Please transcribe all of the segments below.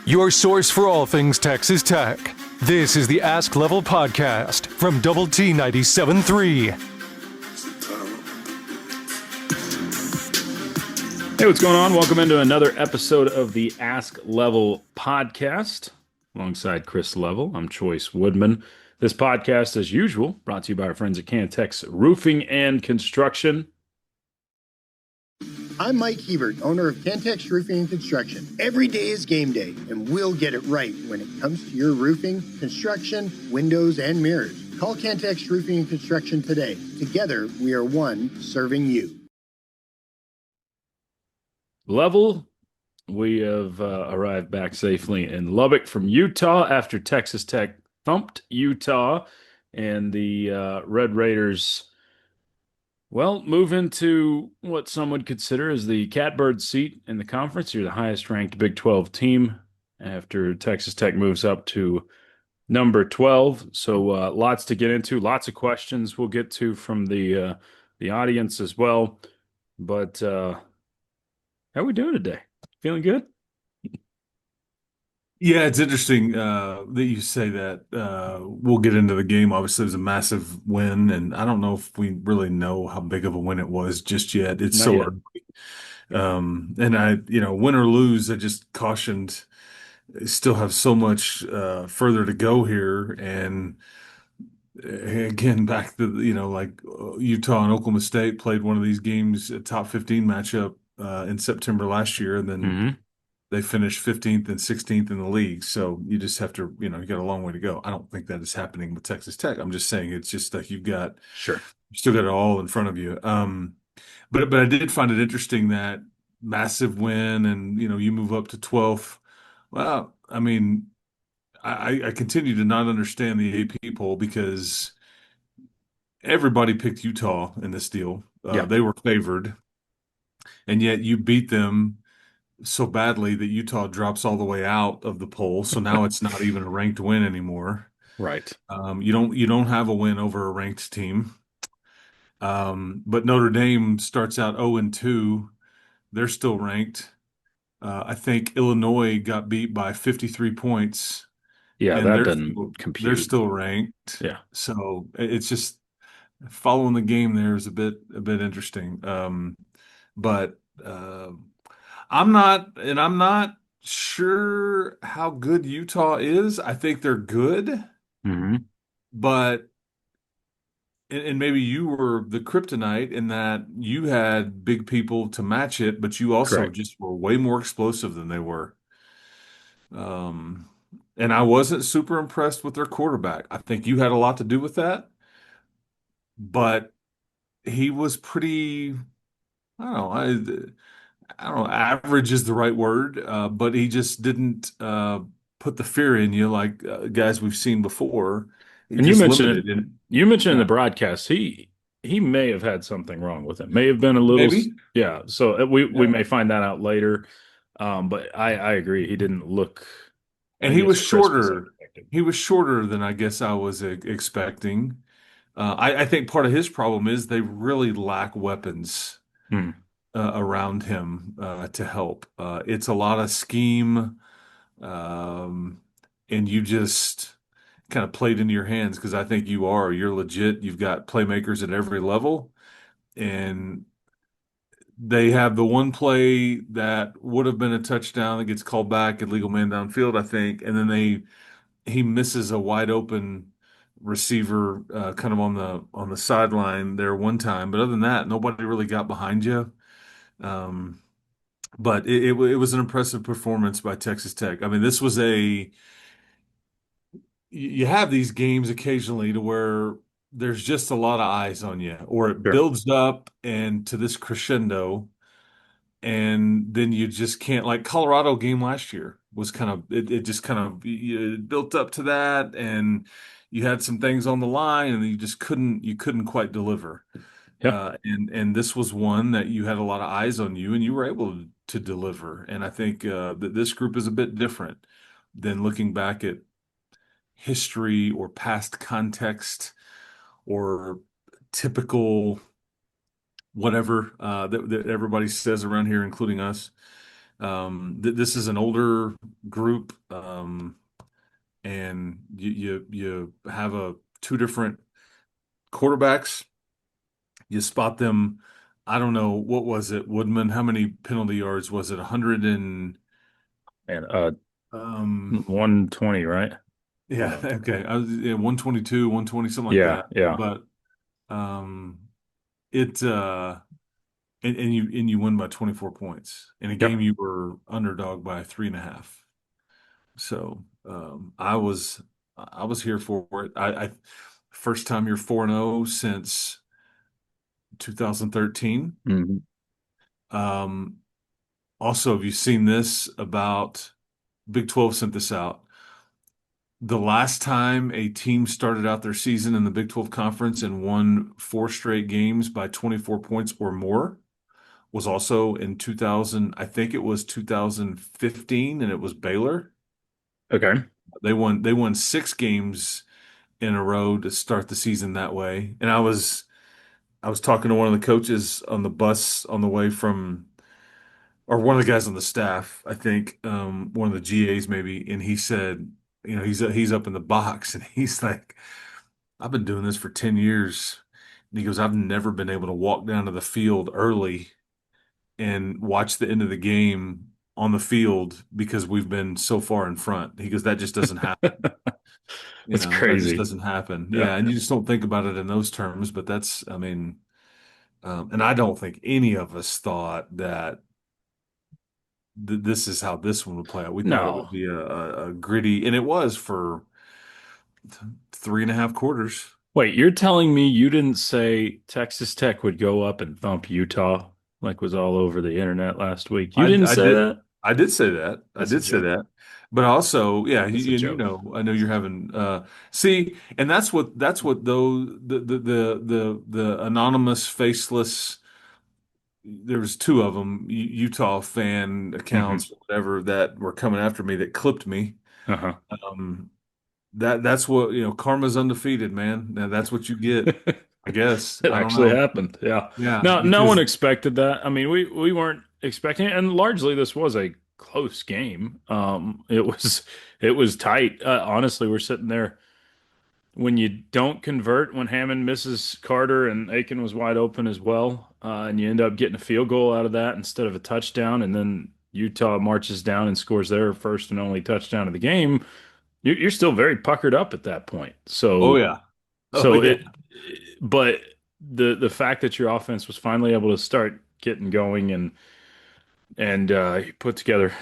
Your source for all things Texas Tech. This is the Ask Level podcast from Double T 97.3. Hey, what's going on? Welcome into another episode of the Ask Level podcast. Alongside Chris Level, I'm Chois Woodman. This podcast, as usual, brought to you by our friends at Cantex Roofing and Construction. I'm Mike Hebert, owner of Cantex Roofing and Construction. Every day is game day, and we'll get it right when it comes to your roofing, construction, windows, and mirrors. Call Cantex Roofing and Construction today. Together, we are one serving you. Level, we have arrived back safely in Lubbock from Utah after Texas Tech thumped Utah, and the Red Raiders, well, move into what some would consider as the catbird seat in the conference. You're the highest ranked Big 12 team after Texas Tech moves up to number 12. So lots to get into, lots of questions we'll get to from the audience as well. But how are we doing today? Feeling good? Yeah, it's interesting that you say that. We'll get into the game. Obviously, it was a massive win, and I don't know if we really know how big of a win it was just yet. It's Not so yet. early. And win or lose, I just cautioned, still have so much further to go here. And again, back to, Utah and Oklahoma State played one of these games, a top 15 matchup in September last year, and then they finished 15th and 16th in the league. So you just have to, you got a long way to go. I don't think that is happening with Texas Tech. I'm just saying it's just like you still got it all in front of you. But I did find it interesting that massive win and, you move up to 12th. Well, I mean, I continue to not understand the AP poll because everybody picked Utah in this deal. They were favored, and yet you beat them so badly that Utah drops all the way out of the poll. So now it's not even a ranked win anymore. Right. You don't have a win over a ranked team. But Notre Dame starts out 0-2. They're still ranked. I think Illinois got beat by 53 points. Yeah, and that doesn't compute. They're still ranked. Yeah. So it's just following the game there is a bit interesting. But I'm not sure how good Utah is. I think they're good, but and maybe you were the kryptonite in that you had big people to match it, but you also Correct. just were way more explosive than they were. And I wasn't super impressed with their quarterback. I think you had a lot to do with that, but he was pretty, I don't know, I don't know, average is the right word, but he just didn't put the fear in you like guys we've seen before. He And you just mentioned limited it. it. You mentioned in the Yeah. broadcast he may have had something wrong with him. May have been a little, Maybe. yeah. So we Yeah. may find that out later. But I agree. He didn't look, And I he guess, was crisp as I shorter. expected. He was shorter than I guess I was expecting. I think part of his problem is they really lack weapons around him to help. It's a lot of scheme, um, and you just kind of played into your hands because I think you're legit. You've got playmakers at every level, and they have the one play that would have been a touchdown that gets called back, illegal man downfield, I think, and then he misses a wide open receiver kind of on the sideline there one time. But other than that, nobody really got behind you. Um, but it was an impressive performance by Texas Tech. I mean, this was you have these games occasionally to where there's just a lot of eyes on you, or it Sure. builds up and to this crescendo, and then you just can't. Like Colorado game last year was kind of it just kind of it built up to that, and you had some things on the line, and you couldn't quite deliver. Yeah. And this was one that you had a lot of eyes on you, and you were able to deliver. And I think that this group is a bit different than looking back at history or past context or typical whatever that everybody says around here, including us. This is an older group, and you have two different quarterbacks. You spot them. I don't know, what was it, Woodman? How many penalty yards was it? 100 and And 120, right? yeah, okay. I was, yeah, 122, 120, something like Yeah, that. yeah. But um it and you win by 24 points in a game Yep. you were underdog by 3.5. So I was here for it. I first time you're 4-0 since 2013. Hmm. Um Also, have you seen this about Big 12 sent this out? The last time a team started out their season in the Big 12 conference and won four straight games by 24 points or more was also in 2000, I think it was 2015, and it was Baylor. Okay. They won six games in a row to start the season that way. And I was talking to one of the coaches on the bus on the way from, or one of the guys on the staff, I think, one of the GAs maybe, and he said, he's up in the box, and he's like, I've been doing this for 10 years. And he goes, I've never been able to walk down to the field early and watch the end of the game on the field because we've been so far in front. He goes, that just doesn't happen. That's That just crazy. doesn't happen. Yeah. Yeah. And you just don't think about it in those terms, but I mean, and I don't think any of us thought that this is how this one would play out. We thought it would No. be a gritty, and it was for 3.5 quarters. Wait, you're telling me you didn't say Texas Tech would go up and thump Utah like was all over the internet last week? You I didn't I say did that? I did say that. I That's a did say joke. that. But also, yeah, That's a and joke. I know you're having see, and that's what those the anonymous faceless, there's two of them, Utah fan Hmm. accounts, whatever, that were coming after me that clipped me. Uh-huh. Um that's what, karma's undefeated, man. Now that's what you get, I guess. It I don't actually know. happened. Yeah. Yeah, No, no one because expected that. I mean, we weren't expecting it, and largely this was a close game. It was tight. Honestly, we're sitting there when you don't convert, when Hammond misses Carter and Aiken was wide open as well, and you end up getting a field goal out of that instead of a touchdown, and then Utah marches down and scores their first and only touchdown of the game. You're still very puckered up at that point. oh So yeah. Oh so yeah. but the fact that your offense was finally able to start getting going and put together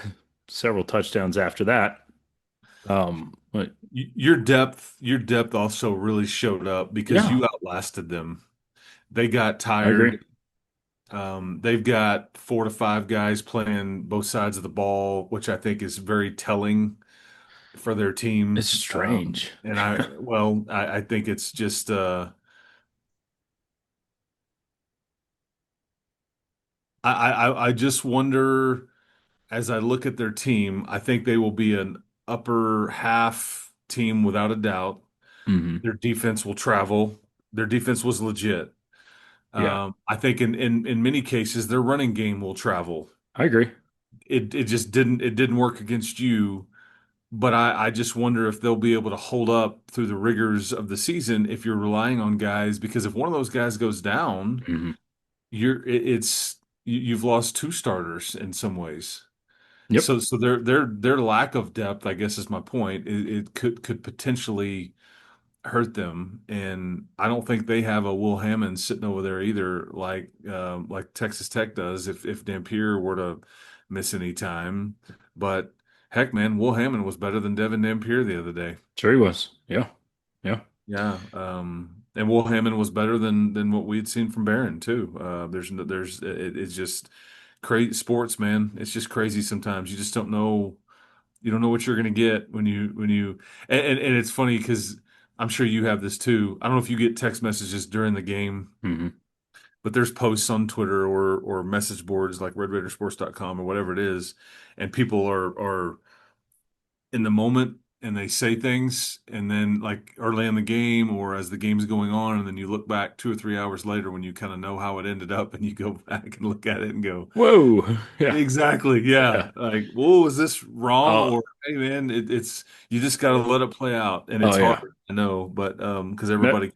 several touchdowns after that. But Your depth also really showed up because yeah, you outlasted them. They got I agree. tired. They've got 4 to 5 guys playing both sides of the ball, which I think is very telling for their It's team. strange. And I think it's just I just wonder, as I look at their team, I think they will be an upper half team without a doubt. Hmm. Their defense will travel. Their defense was legit. Yeah, I think in many cases their running game will travel. I agree. It just didn't work against you, but I just wonder if they'll be able to hold up through the rigors of the season if you're relying on guys, because if one of those guys goes down, Hmm. you've lost two starters in some ways. Yep. So their lack of depth, I guess, is my point. It could potentially hurt them, and I don't think they have a Will Hammond sitting over there either, like Texas Tech does. If Dampier were to miss any time, but heck, man, Will Hammond was better than Devin Dampier the other day. Sure he was. Yeah. Yeah. Yeah, and Will Hammond was better than what we had seen from Barron too. It's just crazy sports, man. It's just crazy sometimes. You just don't know. You don't know what you're going to get and it's funny because I'm sure you have this too. I don't know if you get text messages during the game, Hmm. but there's posts on Twitter or message boards like RedRaidersports.com or whatever it is, and people are in the moment and they say things, and then like early in the game or as the game's going on, and then you look back 2 or 3 hours later when you kind of know how it ended up, and you go back and look at it and go, Whoa. Yeah. exactly, Yeah. yeah, like, whoa, is this wrong? Uh, Or hey, man, it's you just got to let it play out, and oh it's hard, yeah. I know, but because No, everybody.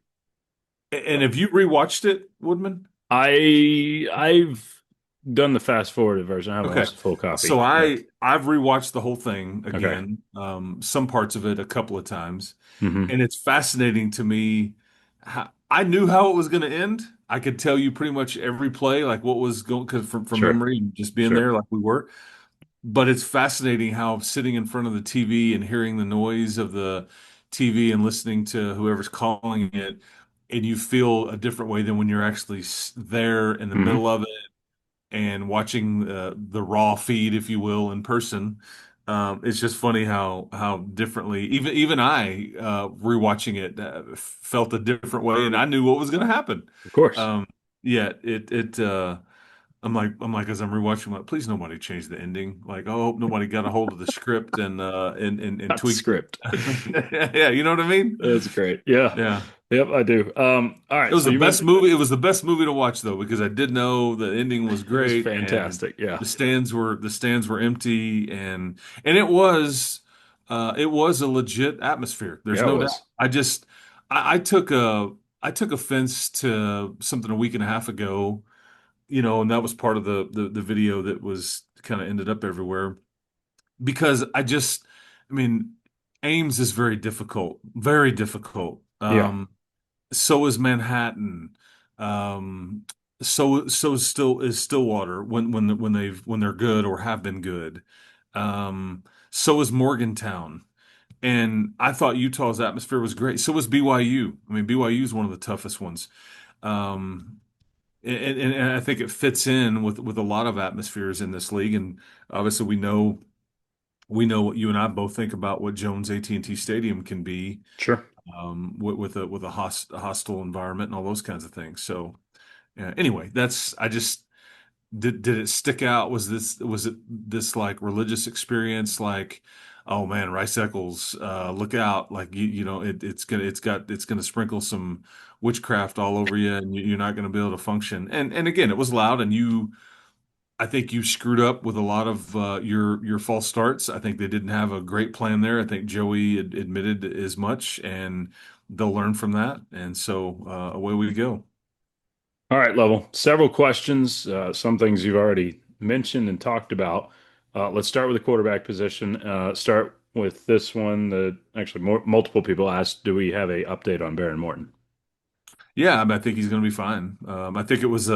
And have you rewatched it, Woodman? I've done the fast forwarded version. I haven't Okay. watched the full So copy. Yeah. I've rewatched the whole thing Okay. again, some parts of it a couple of times, Hmm. and it's fascinating to me. I knew how it was going to end. I could tell you pretty much every play, like what was going, because from Sure. memory and just being Sure. there, like we were. But it's fascinating how sitting in front of the TV and hearing the noise of the TV and listening to whoever's calling it, and you feel a different way than when you're actually there in the Hmm. middle of it and watching the raw feed, if you will, in person. It's just funny how differently even I rewatching it felt a different way, and I knew what was going to happen. Of course. Um, yeah, it I'm like as I'm rewatching, I'm like, please nobody change the ending. Like, oh, I hope nobody got a hold of the script and Not the tweaked it. script. Yeah, you know what I mean? That's great. Yeah. Yeah. Yep, I do. All It right. was So the you best mentioned movie. It was the best movie to watch though, because I did know the ending was it was great and fantastic. Yeah. the stands were empty and it was a legit atmosphere. There's Yeah, it no doubt. was. I took offense to something a week and a half ago, and that was part of the video that was kind of ended up everywhere because I mean, Ames is very difficult, very difficult. Yeah. So is Manhattan. Um, so still is Stillwater when they're good or have been good. So is Morgantown. And I thought Utah's atmosphere was great. So was BYU. I mean, BYU is one of the toughest ones. Um, and I think it fits in with a lot of atmospheres in this league. And obviously, we know what you and I both think about what Jones AT&T Stadium can be, Sure. with a hostile environment and all those kinds of things. So anyway, that's I just did it stick out? Was it this like religious experience? Like, oh man, Rice Eccles, look out! Like it's gonna sprinkle some witchcraft all over you, and you're not gonna be able to function. And again, it was loud, and I think you screwed up with a lot of your false starts. I think they didn't have a great plan there. I think Joey admitted as much, and they'll learn from that. And so away we go. All right, Level. Several questions. Some things you've already mentioned and talked about. Let's start with the quarterback position. Start with this one that actually multiple people asked, do we have a update on Baron Morton? Yeah, I mean, I think he's going to be fine. I think it was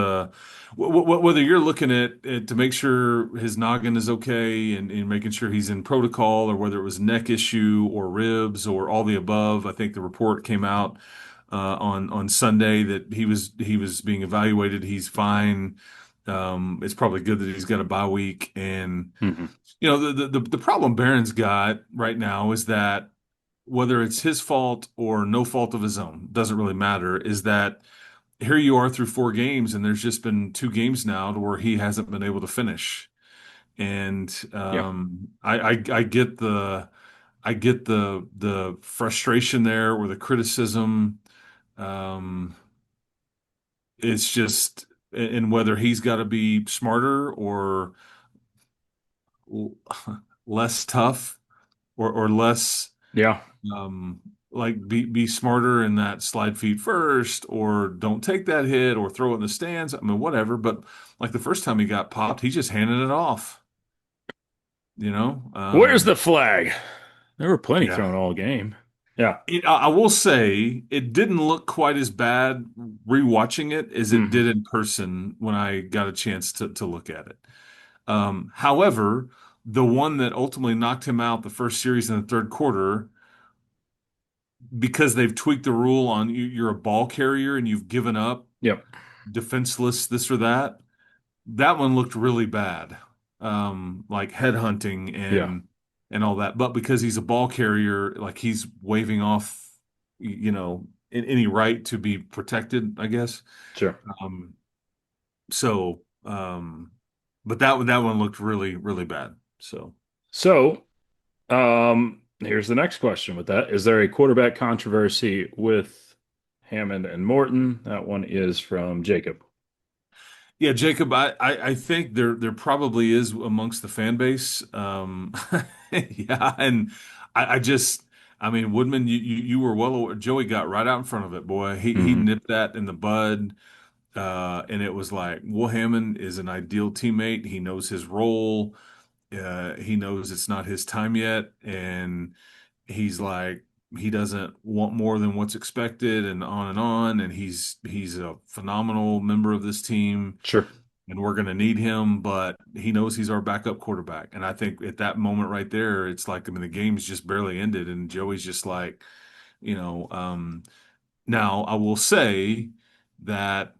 whether you're looking at it to make sure his noggin is okay and making sure he's in protocol, or whether it was neck issue or ribs or all the above. I think the report came out on Sunday that he was being evaluated. He's fine. It's probably good that he's got a bye week. And Hmm. the problem Barron's got right now is that whether it's his fault or no fault of his own, doesn't really matter, is that here you are through 4 games, and there's just been 2 games now to where he hasn't been able to finish. And Yeah. I get the frustration there or the criticism. Um, it's just and whether he's got to be smarter or l- less tough or less Yeah. um like be smarter in that slide feet first, or don't take that hit or throw it in the stands. I mean, whatever. But like the first time he got popped, he just handed it off, you know? Where's the flag? There were plenty Yeah. thrown all game. Yeah. I will say it didn't look quite as bad rewatching it as it Hmm. did in person when I got a chance to look at it. However, the one that ultimately knocked him out the first series in the third quarter, because they've tweaked the rule on you're a ball carrier and you've given up Yep. defenseless this or that. That one looked really bad, like headhunting Yeah. and all that. But because he's a ball carrier, like he's waving off, any right to be protected, I guess. Sure. Um, so, but that one looked really really bad. So So, um, Here's the next question with that. Is there a quarterback controversy with Hammond and Morton? That one is from Jacob. Yeah, Jacob, I think there probably is amongst the fan base. Yeah, and I just I mean Woodman, you were well aware. Joey got right out in front of it, boy. He Hmm. nipped that in the bud, and it was like Will Hammond is an ideal teammate. He knows his role. He knows it's not his time yet, and he's like he doesn't want more than what's expected, and on. And he's a phenomenal member of this team Sure. and we're going to need him, but he knows he's our backup quarterback. And I think at that moment right there, it's like, I mean, the game's just barely ended, and Joey's just like, you know, now I will say that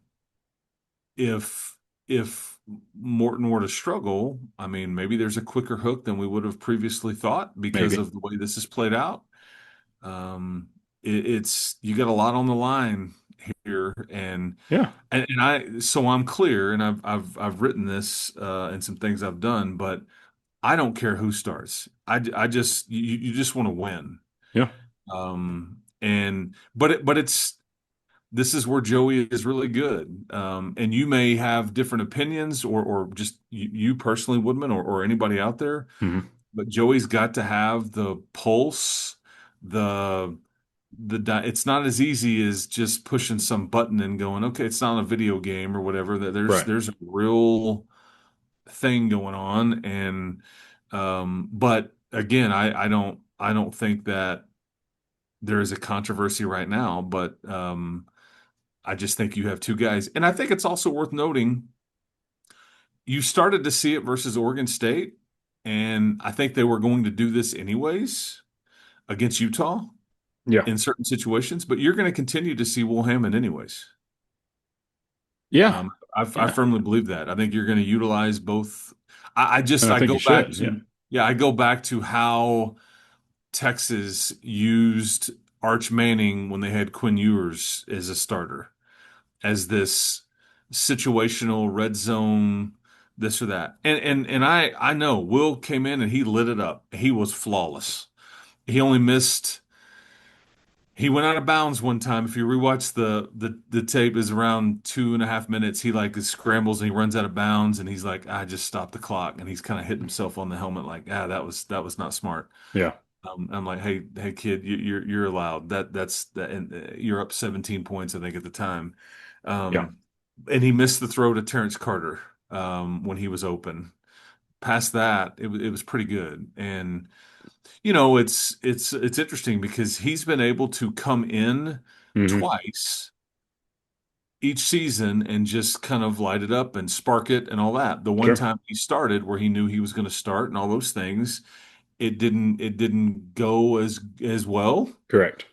if if Morton were to struggle, I mean, maybe there's a quicker hook than we would have previously thought because Maybe. of the way this is played out. Um, it's you got a lot on the line here, Yeah. and so I'm clear, and I've written this and some things I've done, but I don't care who starts. I just you just want to win. Yeah. And but it's this is where Joey is really good. And you may have different opinions, or just you personally, Woodman, or anybody out there, Hmm. but Joey's got to have the pulse, the it's not as easy as just pushing some button and going, okay, it's not a video game or whatever. That Right. there's a real thing going on, and but again, I don't think that there is a controversy right now, but I just think you have two guys, and I think it's also worth noting you started to see it versus Oregon State, and I think they were going to do this anyways against Utah Yeah. in certain situations, but you're going to continue to see Will Hammond anyways. Yeah. I Yeah. firmly believe that. I think you're going to utilize both. And I I think go you back should. Yeah. to, yeah, I go back to how Texas used Arch Manning when they had Quinn Ewers as a starter, as this situational red zone, this or that. And I know Will came in and he lit it up. He was flawless. He only missed He went out of bounds one time. If you rewatch the tape, is around 2.5 minutes. He like scrambles and he runs out of bounds, and he's like, "I just stopped the clock," and he's kind of hitting himself on the helmet, like, that was not smart." Yeah. I'm like, hey kid, you're allowed that's that, and you're up 17 points, I think, at the time. Yeah. Um, and he missed the throw to Terrence Carter when he was open. Past that, it was pretty good, and it's interesting because he's been able to come in Hmm. twice each season and just kind of light it up and spark it and all that. The one Sure. time he started where he knew he was going to start and all those things, it didn't go as well. Correct.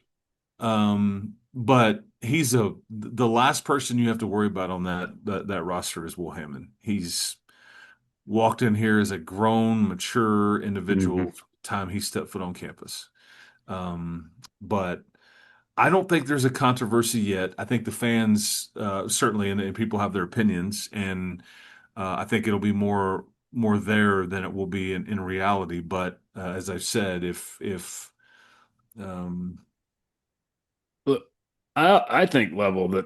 But the last person you have to worry about on that roster is Will Hammond. He's walked in here as a grown, mature Hmm. individual from the time he stepped foot on campus. But I don't think there's a controversy yet. I think the fans certainly, and people have their opinions, and I think it'll be more there than it will be in reality. But as I've said, if um, Look, I think level that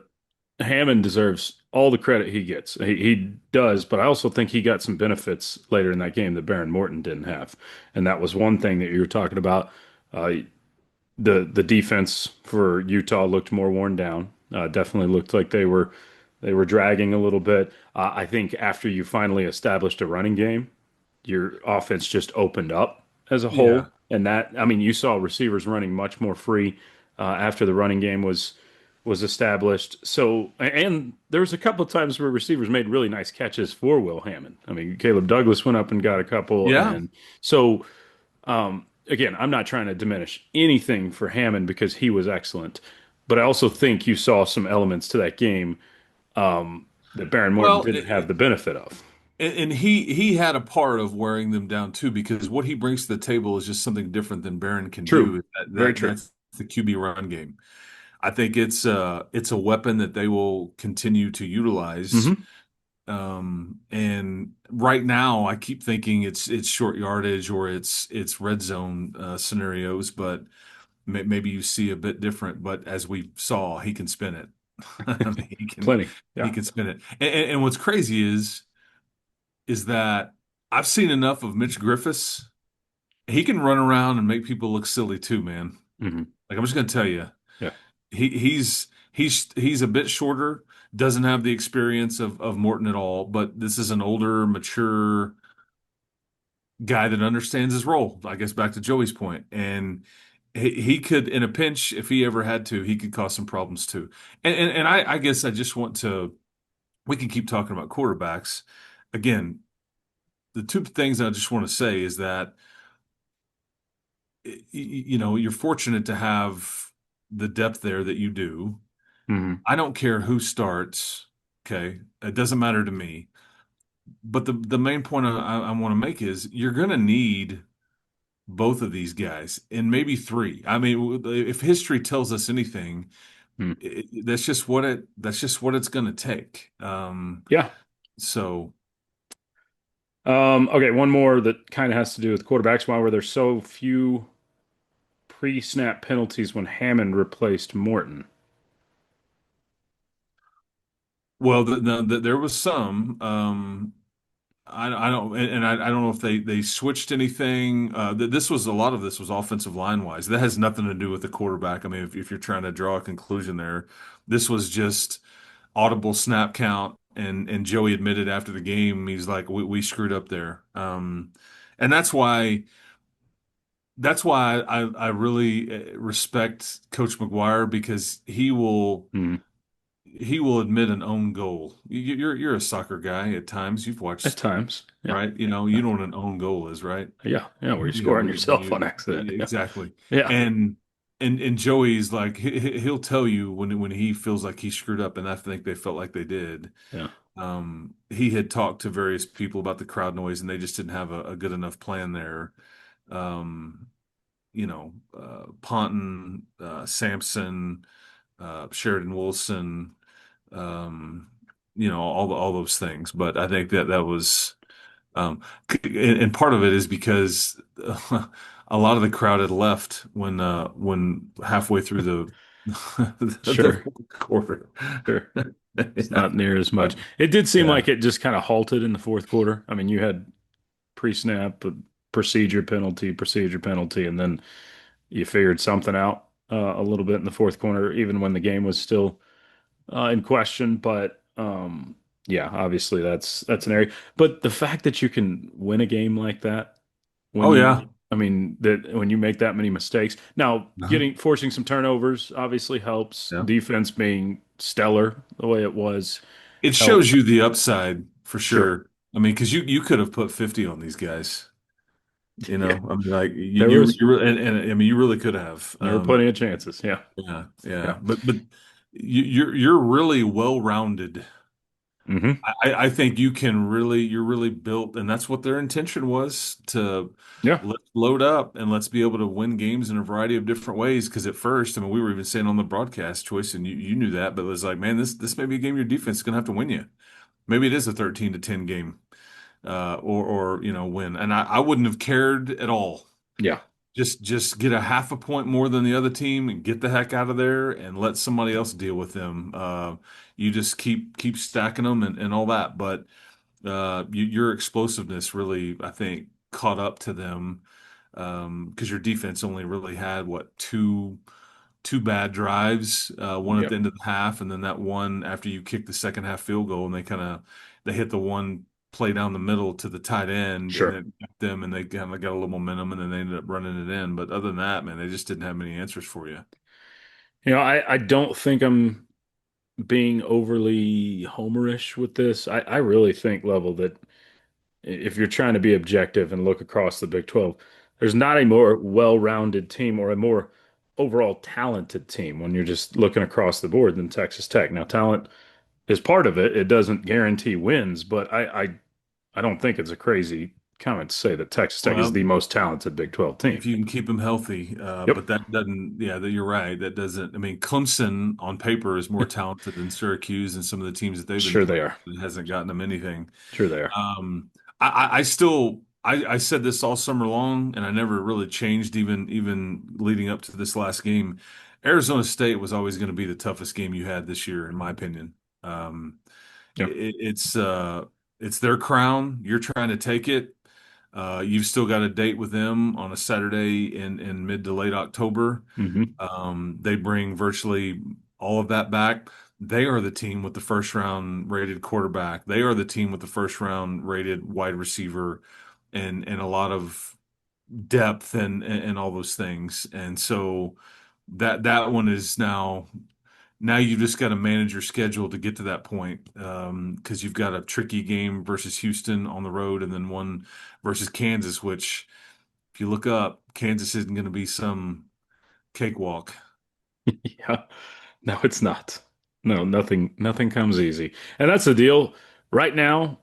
Hammond deserves all the credit he gets. He does, but I also think he got some benefits later in that game that Baron Morton didn't have, and that was one thing that you were talking about. Uh, the defense for Utah looked more worn down. Definitely looked like they were dragging a little bit. I think after you finally established a running game, your offense just opened up as a yeah, whole. And that, I mean, you saw receivers running much more free after the running game was established. So, and there was a couple of times where receivers made really nice catches for Will Hammond. I mean, Caleb Douglas went up and got a couple, yeah. and so again, I'm not trying to diminish anything for Hammond because he was excellent, but I also think you saw some elements to that game that Baron Morton Well, didn't have the benefit of. and he had a part of wearing them down too, because what he brings to the table is just something different than Barron can True, do. very true. That's the QB run game. I think it's a weapon that they will continue to utilize. Hmm. And right now I keep thinking it's short yardage or it's red zone scenarios, but maybe you see a bit different. But as we saw, he can spin it. I mean, Plenty. he Yeah. can spin it. And what's crazy is that I've seen enough of Mitch Griffiths. He can run around and make people look silly too, man. Hmm. Like I'm just gonna tell you, Yeah. he's a bit shorter, doesn't have the experience of Morton at all, but this is an older, mature guy that understands his role. I guess back to Joey's point, and he could, in a pinch, if he ever had to, he could cause some problems too. And I guess I just want to. We can keep talking about quarterbacks. Again, the two things I just want to say is that you're fortunate to have the depth there that you do. Hmm. I don't care who starts. Okay, it doesn't matter to me. But the main point I want to make is you're going to need both of these guys and maybe three. I mean, if history tells us anything, that's just what it's going to take. Yeah. So Okay, one more that kind of has to do with quarterbacks. Why were there so few pre-snap penalties when Hammond replaced Morton? well, there was some. I don't and I don't know if they switched anything. This was a lot of this was offensive line wise. That has nothing to do with the quarterback. I mean, if you're trying to draw a conclusion there, this was just audible snap count. And Joey admitted after the game, he's like, we screwed up there. And that's why I really respect Coach McGuire because Hmm. he will admit an own goal. You're a soccer guy at times. You've At watched, times. Yeah. right? You Yeah. know what an own goal is, right? Yeah. Yeah. Where you You know score on when yourself on you accident. Yeah. exactly. Yeah. And and Joey's like he'll tell you when he feels like he screwed up, and I think they felt like they did. Yeah. He had talked to various people about the crowd noise, and they just didn't have a good enough plan there. Um, Ponton, Sampson, Sheridan Wilson, um, all those things. But I think that was, um, and part of it is because a lot of the crowd had left when halfway through the Sure. fourth quarter. Sure. It's Yeah. not near as much. It did seem Yeah. like it just kind of halted in the fourth quarter. I mean, you had pre-snap, procedure penalty, and then you figured something out a little bit in the fourth quarter, even when the game was still in question. But yeah, obviously that's an area. But the fact that you can win a game like that when Oh yeah. I mean, that when you make that many mistakes, now Uh-huh. forcing some turnovers obviously helps. Yeah. Defense being stellar the way it was It shows helped. you the upside for Sure. sure. I mean, because you could have put 50 on these guys. Yeah. I mean, like There was and I mean, you really could have. there were plenty of chances. Yeah. Yeah, yeah. Yeah. But you're really well-rounded. Hmm. I think you're really built, and that's what their intention was to Yeah. let's load up and let's be able to win games in a variety of different ways. Because at first, I mean, we were even saying on the broadcast choice, and you knew that, but it was like, man, this may be a game your defense is gonna have to win you. Maybe it is a 13-10 game, or win. And I wouldn't have cared at all. Yeah. Just get a half a point more than the other team and get the heck out of there and let somebody else deal with them. You just keep stacking them and all that. But your explosiveness really, I think, caught up to them because your defense only really had what two bad drives, one at the Yep. end of the half, and then that one after you kicked the second half field goal, and they hit the one play down the middle to the tight end, and Sure. it got them, and they kind of got a little momentum, and then they ended up running it in. But other than that, man, they just didn't have many answers for you. I don't think I'm being overly homerish with this. I really think, Level, that if you're trying to be objective and look across the Big 12, there's not a more well-rounded team or a more overall talented team when you're just looking across the board than Texas Tech. Now, talent is part of it. It doesn't guarantee wins, but I don't think it's a crazy comments say that Texas Tech is Well, the most talented Big 12 team. if you can keep them healthy, Yep. but that doesn't, yeah, you're right. That doesn't, I mean, Clemson on paper is more talented than Syracuse and some of the teams that they've been Sure they playing. are. It hasn't gotten them anything. Sure they are. I still, I said this all summer long, and I never really changed even leading up to this last game. Arizona State was always going to be the toughest game you had this year, in my opinion. Um, Yeah. it's their crown. You're trying to take it. You've still got a date with them on a Saturday in mid to late October. Hmm. They bring virtually all of that back. They are the team with the first round rated quarterback. They are the team with the first round rated wide receiver and a lot of depth and all those things. And so that one is now you just got to manage your schedule to get to that point because you've got a tricky game versus Houston on the road and then one versus Kansas, which if you look up, Kansas isn't going to be some cakewalk. Yeah. No, it's not. No, nothing comes easy. And that's the deal right now,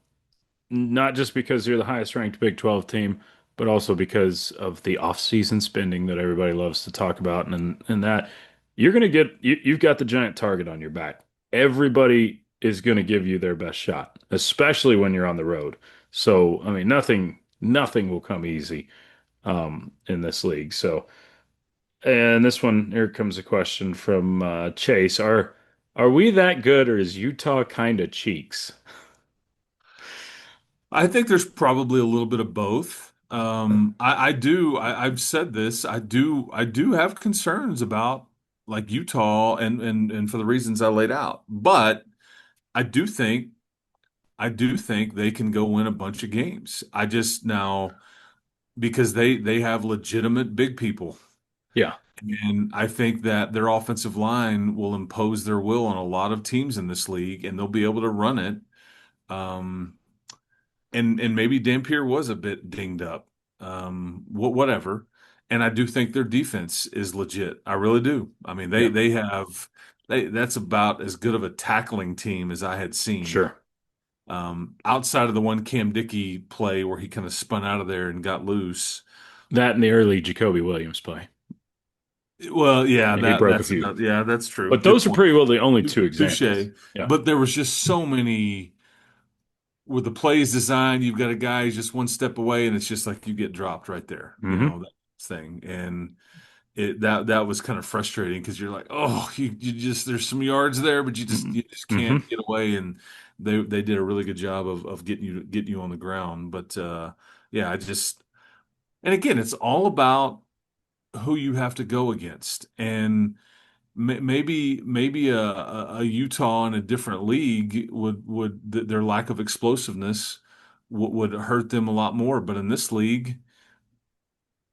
not just because you're the highest ranked Big 12 team, but also because of the off-season spending that everybody loves to talk about and that you're going to you've got the giant target on your back. Everybody is going to give you their best shot, especially when you're on the road. So, I mean, nothing will come easy in this league. So, and this one, here comes a question from Chase. Are we that good, or is Utah kind of cheeks? I think there's probably a little bit of both. I've said this. I do have concerns about like Utah and for the reasons I laid out. But I do think I do think they can go win a bunch of games. I just now because they have legitimate big people. Yeah, And I think that their offensive line will impose their will on a lot of teams in this league, and they'll be able to run it. Um, and maybe Dampier was a bit dinged up. Whatever. And I do think their defense is legit. I really do. I mean, yeah, they have that's about as good of a tackling team as I had seen. sure. Outside of the one Cam Dickey play where he kind of spun out of there and got loose. That and the early Jacoby Williams play. Well, yeah, He broke a that's few. another, yeah, that's true. But Good those are point. pretty well the only two Touche. examples. Yeah. But there was just so many with the plays designed. You've got a guy who's just one step away, and it's just like you get dropped right there. Hmm. That thing, and that was kind of frustrating because you're like, oh, you just there's some yards there, but you just Hmm. can't get away. And they did a really good job of getting you on the ground. But yeah, I just and again, it's all about who you have to go against and maybe a Utah in a different league their lack of explosiveness would hurt them a lot more. But in this league,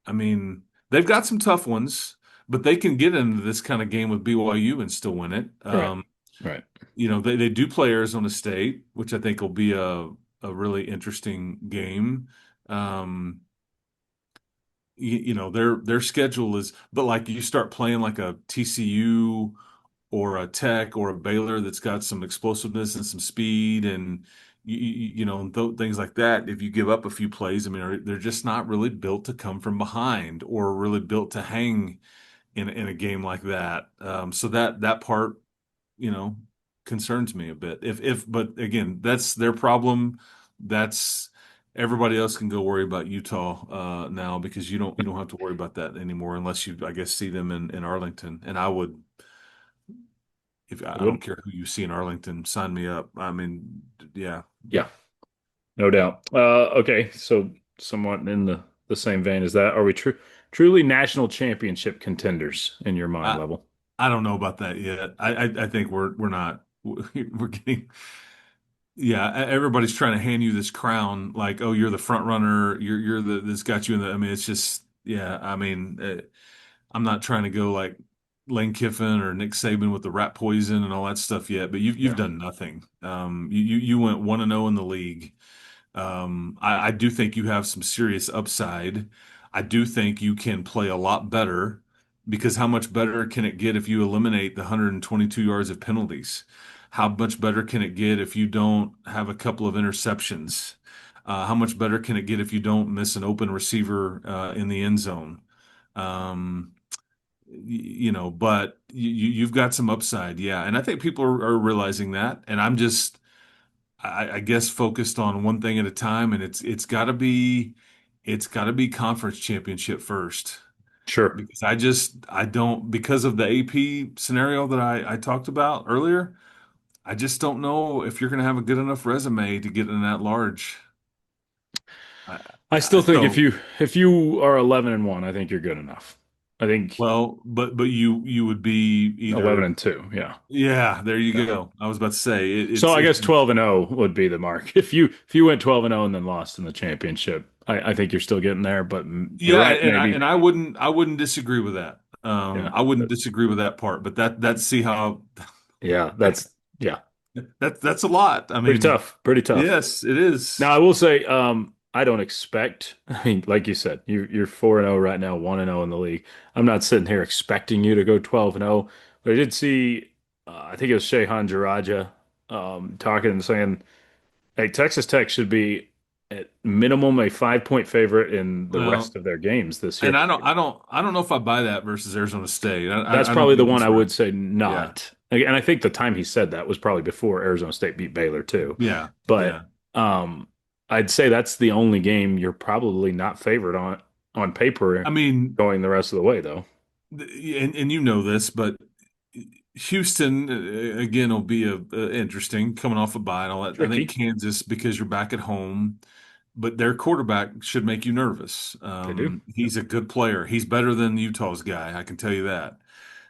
I mean, they've got some tough ones, but they can get into this kind of game with BYU and still win it. Right. Right. They do play Arizona State, which I think will be a really interesting game. Um, their schedule is, but like you start playing like a TCU or a Tech or a Baylor that's got some explosiveness and some speed and things like that. If you give up a few plays, I mean, they're just not really built to come from behind or really built to hang in a game like that. So that part, you know, concerns me a bit. But again, that's their problem. That's everybody else can go worry about Utah now because you don't have to worry about that anymore unless you, I guess, see them in Arlington. And I would, if I don't Would. care who you see in Arlington, sign me up. I mean, yeah. Yeah. No doubt. Okay. So somewhat in the same vein as that, are we truly national championship contenders in your mind I level? I don't know about that yet. I think we're not. We're getting. Yeah, everybody's trying to hand you this crown, like, oh, you're the front runner. You're the this got you in the. I mean, it's just, yeah. I mean, I'm not trying to go like Lane Kiffin or Nick Saban with the rat poison and all that stuff yet. But you've Yeah. done nothing. You went 1-0 in the league. I do think you have some serious upside. I do think you can play a lot better because how much better can it get if you eliminate the 122 yards of penalties? How much better can it get if you don't have a couple of interceptions? How much better can it get if you don't miss an open receiver in the end zone? Um, but you've got some upside, yeah. And I think people are realizing that. And I'm just, I guess, focused on one thing at a time, and it's got to be conference championship first Sure. because I don't because of the AP scenario that I talked about earlier. I just don't know if you're going to have a good enough resume to get in that large. I, I still think if so you are 11-1, I think you're good enough. I think well, but you would be 11 either. and 2, yeah. Yeah, there you Yeah. go. I was about to say So I it's guess 12-0 would be the mark. If you went 12-0 and then lost in the championship, I think you're still getting there, but you're yeah, right, and I maybe. and I wouldn't disagree with that. Yeah. I wouldn't disagree with that part, but that's see how Yeah, that's yeah. that's a lot. I Pretty mean, tough. Pretty tough. yes, it is. Now I will say, I don't expect. I mean, like you said, you're 4-0 right now, 1-0 in the league. I'm not sitting here expecting you to go 12-0, but I did see. I think it was Shehan Jaraja talking and saying, "Hey, Texas Tech should be at minimum a 5-point favorite in the rest Well, of their games this and year." I don't know if I buy that versus Arizona State. That's I don't probably the think one that's I right. would say Yeah, not. And I think the time he said that was probably before Arizona State beat Baylor too. yeah, But yeah. I'd say that's the only game you're probably not favored on I paper mean, going the rest of the way though. and you know this, but Houston again will be interesting coming off a bye and all that. I think Tricky. Kansas because you're back at home, but their quarterback should make you nervous. They do. He's a good player. He's better than Utah's guy, I can tell you that.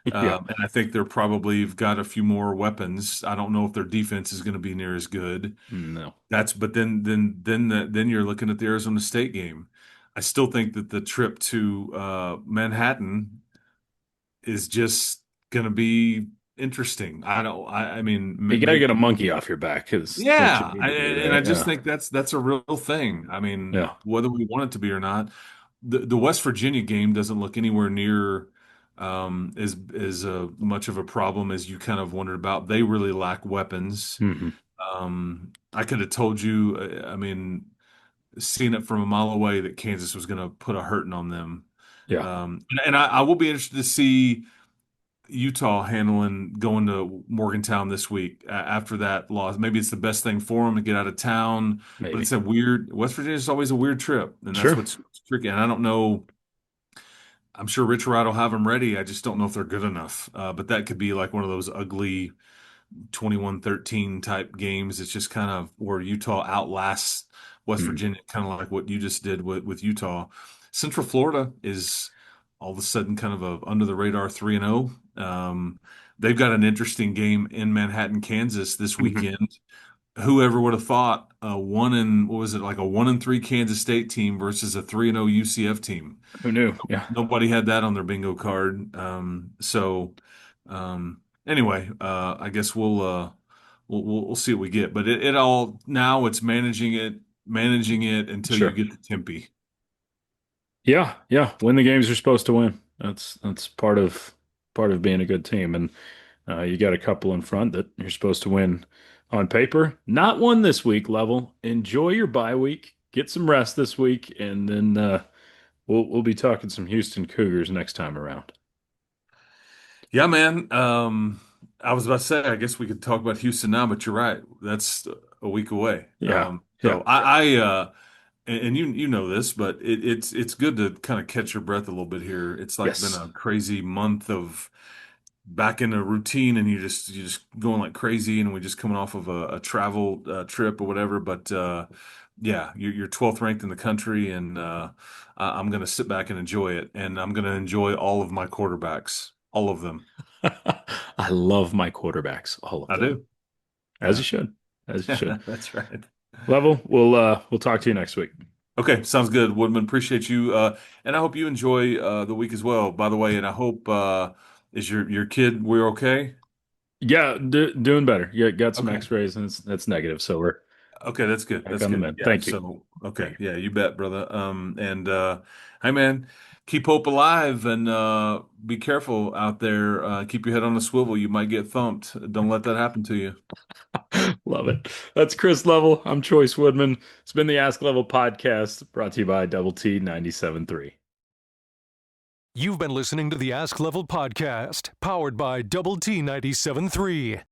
Yeah. And I think they're probably got a few more weapons. I don't know if their defense is going to be near as good. No. But then you're looking at the Arizona State game. I still think that the trip to Manhattan is just going to be interesting. I don't. I mean, You got to get a maybe. monkey off your back is what you Yeah, need to do and I there. just Yeah. think that's a real thing. I mean, Yeah. whether we want it to be or not, the West Virginia game doesn't look anywhere near as much of a problem as you kind of wondered about. They really lack weapons. Hmm. I could have told you. I mean, seeing it from a mile away that Kansas was going to put a hurting on them. Yeah. And I will be interested to see Utah handling going to Morgantown this week after that loss. Maybe it's the best thing for them to get out of town, but Maybe. it's a weird. West Virginia is always a weird trip, and that's Sure. what's tricky. And I don't know. I'm sure Rich Rod will have them ready. I just don't know if they're good enough. But that could be like one of those ugly 21-13 type games. It's just kind of where Utah outlasts West Mm. Virginia, kind of like what you just did with Utah. Central Florida is all of a sudden kind of a under the radar 3-0. They've got an interesting game in Manhattan, Kansas this Mhm. weekend. Whoever would have thought what was it, like a 1-3 Kansas State team versus a 3-0 UCF team? Who knew? Yeah. Nobody had that on their bingo card. Anyway, I guess we'll see what we get. But it all now it's managing it until you Sure. get to Tempe. Yeah, yeah. Win the games you're supposed to win. That's part of being a good team, and you got a couple in front that you're supposed to win on paper. Not one this week, Level. Enjoy your bye week. Get some rest this week, and then we'll be talking some Houston Cougars next time around. Yeah, man. I was about to say, I guess we could talk about Houston now, but you're right. That's a week away. Yeah, yeah, So and you know this, but it's good to kind of catch your breath a little bit here. It's like been yes. a crazy month of back in a routine, and you're just going like crazy, and we're just coming off of a travel trip or whatever. But yeah, you're 12th ranked in the country, and I'm gonna sit back and enjoy it, and I'm gonna enjoy all of my quarterbacks, all of them. I love my quarterbacks, all of I them, do. as Yeah, you should, as you should. that's right. Level, we'll talk to you next week. Okay, sounds good, Woodman. Appreciate you, and I hope you enjoy the week as well. By the way, and I hope is your kid we're okay? Yeah, doing better. Yeah, got some Okay. X-rays and that's negative, so we're Okay, that's good. back That's on the good. mend. Yeah. Thank you. So, Thank okay. you. Yeah, you bet, brother. And hey man, keep hope alive and be careful out there. Keep your head on a swivel. You might get thumped. Don't let that happen to you. Love it. That's Chris Level. I'm Choice Woodman. It's been the Ask Level podcast brought to you by Double T 97.3. You've been listening to the Ask Level podcast, powered by Double T 97.3.